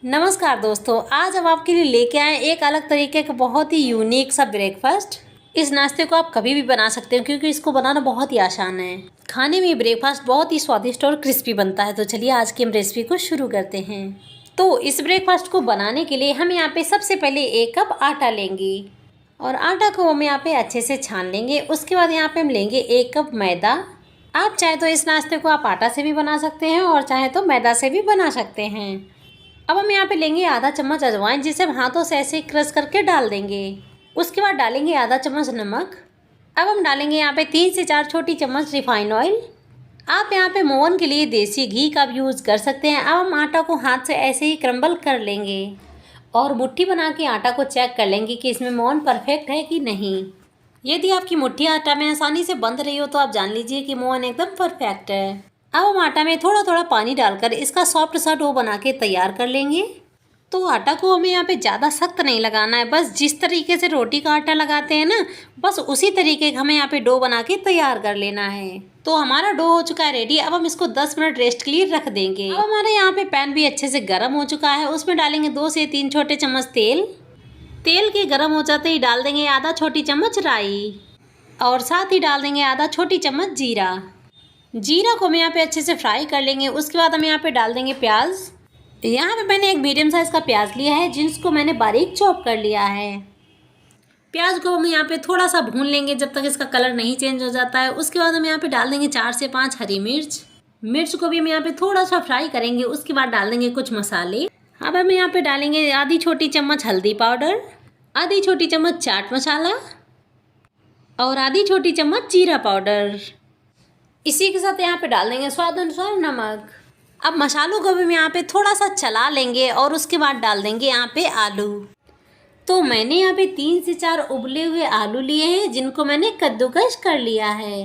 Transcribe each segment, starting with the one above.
नमस्कार दोस्तों, आज हम आपके लिए लेके आए एक अलग तरीके का बहुत ही यूनिक सा ब्रेकफास्ट। इस नाश्ते को आप कभी भी बना सकते हो क्योंकि इसको बनाना बहुत ही आसान है। खाने में ब्रेकफास्ट बहुत ही स्वादिष्ट और क्रिस्पी बनता है। तो चलिए आज की हम रेसिपी को शुरू करते हैं। तो इस ब्रेकफास्ट को बनाने के लिए हम यहाँ पे सबसे पहले 1 कप आटा लेंगे और आटा को हम यहाँ पे अच्छे से छान लेंगे। उसके बाद यहाँ पे हम लेंगे 1 कप मैदा। आप चाहे तो इस नाश्ते को आप आटा से भी बना सकते हैं और चाहे तो मैदा से भी बना सकते हैं। अब हम यहाँ पे लेंगे आधा चम्मच अजवाइन, जिसे हम हाथों से ऐसे क्रश करके डाल देंगे। उसके बाद डालेंगे आधा चम्मच नमक। अब हम डालेंगे यहाँ पे 3 से 4 छोटी चम्मच रिफाइंड ऑयल। आप यहाँ पे मोहन के लिए देसी घी का भी यूज़ कर सकते हैं। अब हम आटा को हाथ से ऐसे ही क्रम्बल कर लेंगे और मुट्ठी बना के आटा को चेक कर लेंगे कि इसमें मोहन परफेक्ट है कि नहीं। यदि आपकी मुट्ठी आटा में आसानी से बंध रही हो तो आप जान लीजिए कि मोहन एकदम परफेक्ट है। अब हम आटा में थोड़ा थोड़ा पानी डालकर इसका सॉफ्ट सा डो बना के तैयार कर लेंगे। तो आटा को हमें यहाँ पे ज़्यादा सख्त नहीं लगाना है, बस जिस तरीके से रोटी का आटा लगाते हैं ना, बस उसी तरीके का हमें यहाँ पे डो बना के तैयार कर लेना है। तो हमारा डो हो चुका है रेडी। अब हम इसको 10 मिनट रेस्ट के लिए रख देंगे। अब हमारे यहाँ पे पैन भी अच्छे से गर्म हो चुका है। उसमें डालेंगे 2 से 3 छोटे चम्मच तेल। तेल के गर्म हो जाते ही डाल देंगे आधा छोटी चम्मच राई और साथ ही डाल देंगे आधा छोटी चम्मच जीरा। जीरा को हम यहाँ पे अच्छे से फ्राई कर लेंगे। उसके बाद हम यहाँ पे डाल देंगे प्याज। यहाँ पे मैंने एक मीडियम साइज़ का प्याज लिया है, जिसको मैंने बारीक चॉप कर लिया है। प्याज को हम यहाँ पे थोड़ा सा भून लेंगे जब तक इसका कलर नहीं चेंज हो जाता है। उसके बाद हम यहाँ पे डाल देंगे 4 से 5 हरी मिर्च को भी हम यहाँ पे थोड़ा सा फ्राई करेंगे। उसके बाद डाल देंगे कुछ मसाले। अब हम यहाँ पे डालेंगे आधी छोटी चम्मच हल्दी पाउडर, आधी छोटी चम्मच चाट मसाला और आधी छोटी चम्मच जीरा पाउडर। इसी के साथ यहाँ पे डाल देंगे स्वाद अनुसार नमक। अब मसालों को भी हम यहाँ पे थोड़ा सा चला लेंगे और उसके बाद डाल देंगे यहाँ पे आलू। तो मैंने यहाँ पे 3 से 4 उबले हुए आलू लिए हैं, जिनको मैंने कद्दूकस कर लिया है।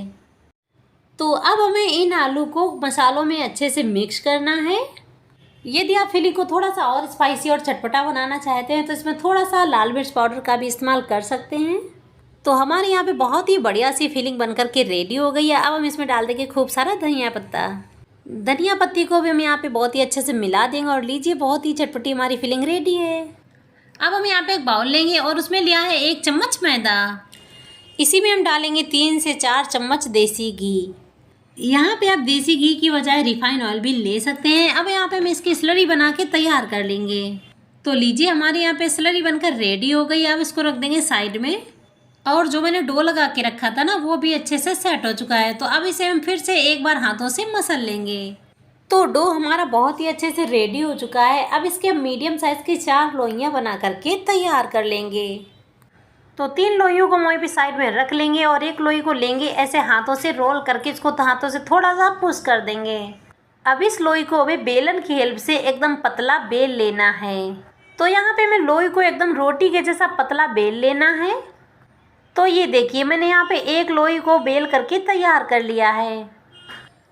तो अब हमें इन आलू को मसालों में अच्छे से मिक्स करना है। यदि आप फिलिंग को थोड़ा सा और स्पाइसी और चटपटा बनाना चाहते हैं तो इसमें थोड़ा सा लाल मिर्च पाउडर का भी इस्तेमाल कर सकते हैं। तो हमारे यहाँ पे बहुत ही बढ़िया सी फिलिंग बनकर के रेडी हो गई है। अब हम इसमें डाल देंगे खूब सारा धनिया पत्ता। धनिया पत्ती को भी हम यहाँ पे बहुत ही अच्छे से मिला देंगे और लीजिए बहुत ही चटपटी हमारी फिलिंग रेडी है। अब हम यहाँ पे एक बाउल लेंगे और उसमें लिया है 1 चम्मच मैदा। इसी में हम डालेंगे 3 से 4 चम्मच देसी घी। यहाँ पे आप देसी घी की बजाय रिफाइंड ऑयल भी ले सकते हैं। अब यहाँ पे हम इसकी स्लरी बना के तैयार कर लेंगे। तो लीजिए हमारे यहाँ पे स्लरी बनकर रेडी हो गई। अब इसको रख देंगे साइड में। और जो मैंने डो लगा के रखा था ना, वो भी अच्छे से सेट हो चुका है। तो अब इसे हम फिर से एक बार हाथों से मसल लेंगे। तो डो हमारा बहुत ही अच्छे से रेडी हो चुका है। अब इसके हम मीडियम साइज़ की 4 लोइयाँ बना करके तैयार कर लेंगे। तो 3 लोइयों को वहीं पे साइड में रख लेंगे और एक लोई को लेंगे, ऐसे हाथों से रोल करके इसको हाथों से थोड़ा सा पुश कर देंगे। अब इस लोई को हमें बेलन की हेल्प से एकदम पतला बेल लेना है। तो यहाँ पे मैं लोई को एकदम रोटी के जैसा पतला बेल लेना है। तो ये देखिए मैंने यहाँ पे एक लोई को बेल करके तैयार कर लिया है।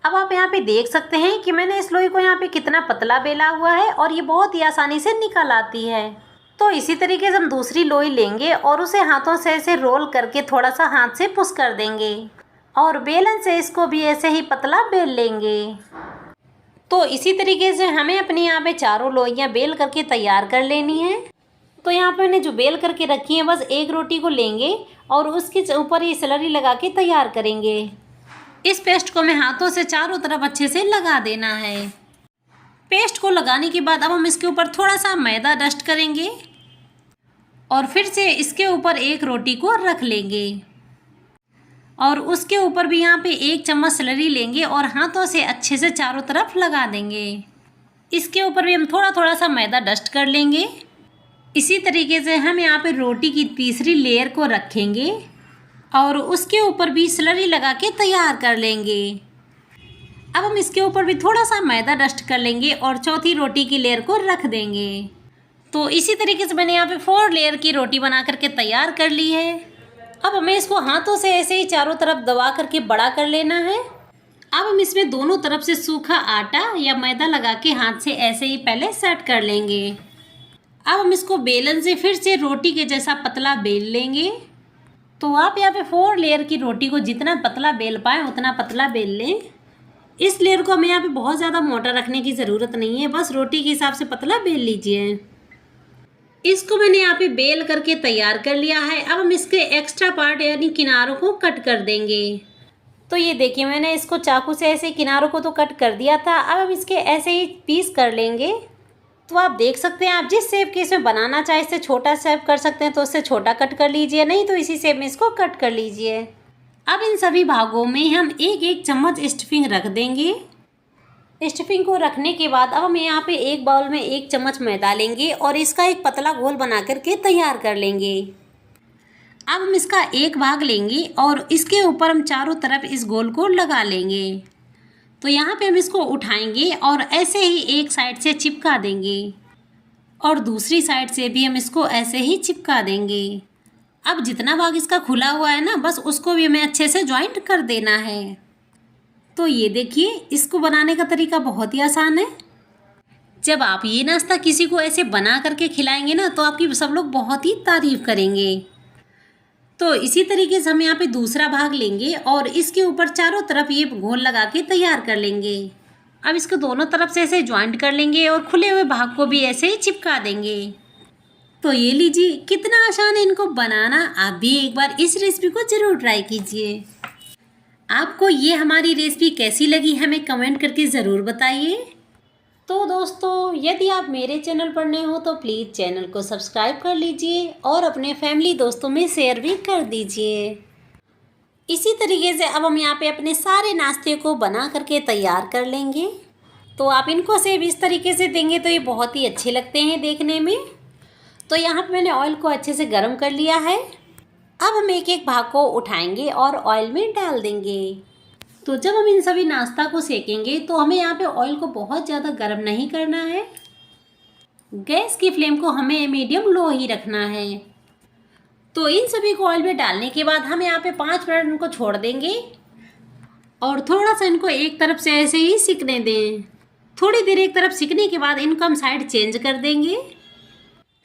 अब आप यहाँ पे देख सकते हैं कि मैंने इस लोई को यहाँ पे कितना पतला बेला हुआ है और ये बहुत ही आसानी से निकल आती है। तो इसी तरीके से हम दूसरी लोई लेंगे और उसे हाथों से ऐसे रोल करके थोड़ा सा हाथ से पुश कर देंगे और बेलन से इसको भी ऐसे ही पतला बेल लेंगे। तो इसी तरीके से हमें अपनी यहाँ पे चारों लोइयाँ बेल करके तैयार कर लेनी है। तो यहाँ पे मैंने जो बेल करके रखी है, बस एक रोटी को लेंगे और उसके ऊपर ये स्लरी लगा के तैयार करेंगे। इस पेस्ट को हमें हाथों से चारों तरफ अच्छे से लगा देना है। पेस्ट को लगाने के बाद अब हम इसके ऊपर थोड़ा सा मैदा डस्ट करेंगे और फिर से इसके ऊपर एक रोटी को रख लेंगे और उसके ऊपर भी यहाँ पे 1 चम्मच स्लरी लेंगे और हाथों से अच्छे से चारों तरफ लगा देंगे। इसके ऊपर भी हम थोड़ा थोड़ा सा मैदा डस्ट कर लेंगे। इसी तरीके से हम यहाँ पे रोटी की तीसरी लेयर को रखेंगे और उसके ऊपर भी स्लरी लगा के तैयार कर लेंगे। अब हम इसके ऊपर भी थोड़ा सा मैदा डस्ट कर लेंगे और चौथी रोटी की लेयर को रख देंगे। तो इसी तरीके से मैंने यहाँ पे 4 लेयर की रोटी बना करके तैयार कर ली है। अब हमें इसको हाथों से ऐसे ही चारों तरफ दबा करके बड़ा कर लेना है। अब हम इसमें दोनों तरफ से सूखा आटा या मैदा लगा के हाथ से ऐसे ही पहले सेट कर लेंगे। अब हम इसको बेलन से फिर से रोटी के जैसा पतला बेल लेंगे। तो आप यहाँ पे 4 लेयर की रोटी को जितना पतला बेल पाएँ उतना पतला बेल लें। इस लेयर को हमें यहाँ पे बहुत ज़्यादा मोटा रखने की ज़रूरत नहीं है, बस रोटी के हिसाब से पतला बेल लीजिए। इसको मैंने यहाँ पे बेल करके तैयार कर लिया है। अब हम इसके एक्स्ट्रा पार्ट यानी किनारों को कट कर देंगे। तो ये देखिए, मैंने इसको चाकू से ऐसे किनारों को तो कट कर दिया था। अब हम इसके ऐसे ही पीस कर लेंगे। तो आप देख सकते हैं, आप जिस शेप के इसमें बनाना चाहे, इससे छोटा शेप कर सकते हैं तो उससे छोटा कट कर लीजिए, नहीं तो इसी शेप में इसको कट कर लीजिए। अब इन सभी भागों में हम एक एक चम्मच स्टफिंग रख देंगे। स्टफिंग को रखने के बाद अब हम यहाँ पे एक बाउल में 1 चम्मच मैदा लेंगे और इसका एक पतला घोल बना करके तैयार कर लेंगे। अब हम इसका एक भाग लेंगे और इसके ऊपर हम चारों तरफ इस घोल को लगा लेंगे। तो यहाँ पे हम इसको उठाएंगे और ऐसे ही एक साइड से चिपका देंगे और दूसरी साइड से भी हम इसको ऐसे ही चिपका देंगे। अब जितना भाग इसका खुला हुआ है ना, बस उसको भी हमें अच्छे से ज्वाइंट कर देना है। तो ये देखिए, इसको बनाने का तरीका बहुत ही आसान है। जब आप ये नाश्ता किसी को ऐसे बना करके खिलाएंगे ना, तो आपकी सब लोग बहुत ही तारीफ करेंगे। तो इसी तरीके से हम यहाँ पे दूसरा भाग लेंगे और इसके ऊपर चारों तरफ ये घोल लगा के तैयार कर लेंगे। अब इसको दोनों तरफ से ऐसे ज्वाइंट कर लेंगे और खुले हुए भाग को भी ऐसे ही चिपका देंगे। तो ये लीजिए, कितना आसान है इनको बनाना। आप भी एक बार इस रेसिपी को ज़रूर ट्राई कीजिए। आपको ये हमारी रेसिपी कैसी लगी हमें कमेंट करके ज़रूर बताइए। तो दोस्तों, यदि आप मेरे चैनल पर नए हो तो प्लीज़ चैनल को सब्सक्राइब कर लीजिए और अपने फैमिली दोस्तों में शेयर भी कर दीजिए। इसी तरीके से अब हम यहाँ पे अपने सारे नाश्ते को बना करके तैयार कर लेंगे। तो आप इनको सेब इस तरीके से देंगे तो ये बहुत ही अच्छे लगते हैं देखने में। तो यहाँ पे मैंने ऑयल को अच्छे से गर्म कर लिया है। अब हम एक एक भाग को उठाएंगे और ऑयल में डाल देंगे। तो जब हम इन सभी नाश्ता को सेकेंगे तो हमें यहाँ पे ऑयल को बहुत ज़्यादा गर्म नहीं करना है। गैस की फ्लेम को हमें मीडियम लो ही रखना है। तो इन सभी को ऑयल में डालने के बाद हम यहाँ पे 5 मिनट इनको छोड़ देंगे और थोड़ा सा इनको एक तरफ से ऐसे ही सिकने दें। थोड़ी देर एक तरफ सिकने के बाद इनको हम साइड चेंज कर देंगे।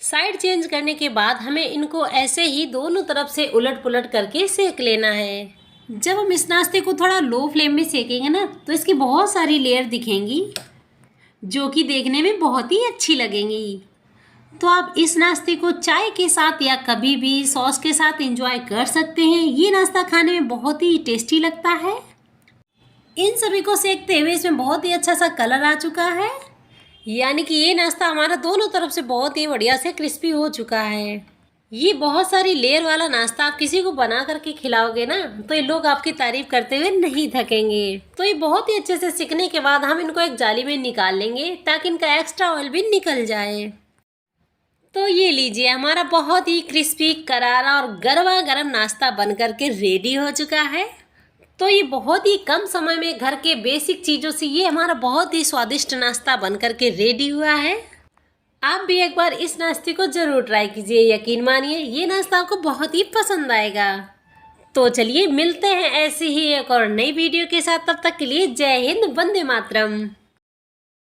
साइड चेंज करने के बाद हमें इनको ऐसे ही दोनों तरफ से उलट पुलट करके सेक लेना है। जब हम इस नाश्ते को थोड़ा लो फ्लेम में सेकेंगे ना, तो इसकी बहुत सारी लेयर दिखेंगी जो कि देखने में बहुत ही अच्छी लगेंगी। तो आप इस नाश्ते को चाय के साथ या कभी भी सॉस के साथ एंजॉय कर सकते हैं। ये नाश्ता खाने में बहुत ही टेस्टी लगता है। इन सभी को सेकते हुए इसमें बहुत ही अच्छा सा कलर आ चुका है, यानी कि ये नाश्ता हमारा दोनों तरफ से बहुत ही बढ़िया से क्रिस्पी हो चुका है। ये बहुत सारी लेयर वाला नाश्ता आप किसी को बना करके खिलाओगे ना, तो ये लोग आपकी तारीफ करते हुए नहीं थकेंगे। तो ये बहुत ही अच्छे से सिकने के बाद हम इनको एक जाली में निकाल लेंगे ताकि इनका एक्स्ट्रा ऑयल भी निकल जाए। तो ये लीजिए, हमारा बहुत ही क्रिस्पी, करारा और गरमा गरम नाश्ता बन करके रेडी हो चुका है। तो ये बहुत ही कम समय में घर के बेसिक चीज़ों से ये हमारा बहुत ही स्वादिष्ट नाश्ता बन करके रेडी हुआ है। आप भी एक बार इस नाश्ते को ज़रूर ट्राई कीजिए। यकीन मानिए, ये नाश्ता आपको बहुत ही पसंद आएगा। तो चलिए मिलते हैं ऐसे ही एक और नई वीडियो के साथ। तब तक के लिए जय हिंद, वंदे मातरम।